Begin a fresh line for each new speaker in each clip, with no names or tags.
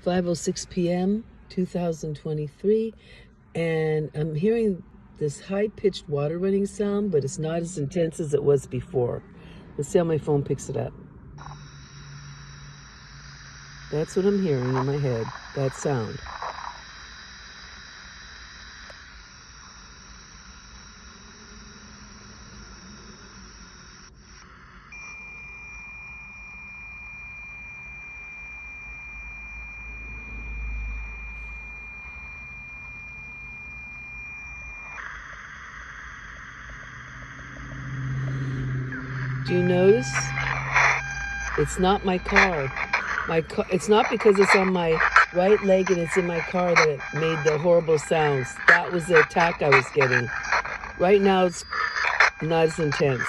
5:06 p.m. 2023, and I'm hearing this high-pitched water running sound, but it's not as intense as it was before. Let's see how my phone picks it up. That's what I'm hearing in my head, that sound. Do you notice? It's not my car. It's not because it's on my right leg and it's in my car that it made the horrible sounds. That was the attack I was getting. Right now it's not as intense.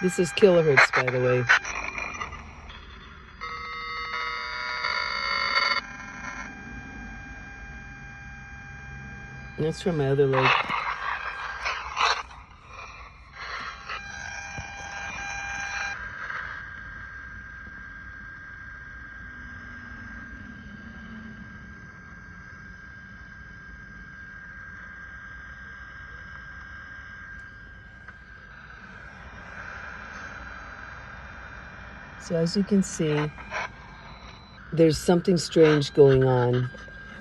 This is kilohertz, by the way. That's from my other leg. So as you can see, there's something strange going on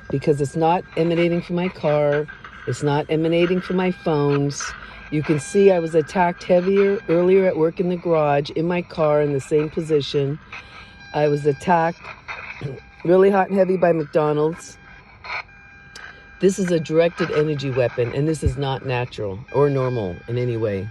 because it's not emanating from my car. It's not emanating from my phones. You can see I was attacked earlier at work in the garage, in my car in the same position. I was attacked really hot and heavy by McDonald's. This is a directed energy weapon, and this is not natural or normal in any way.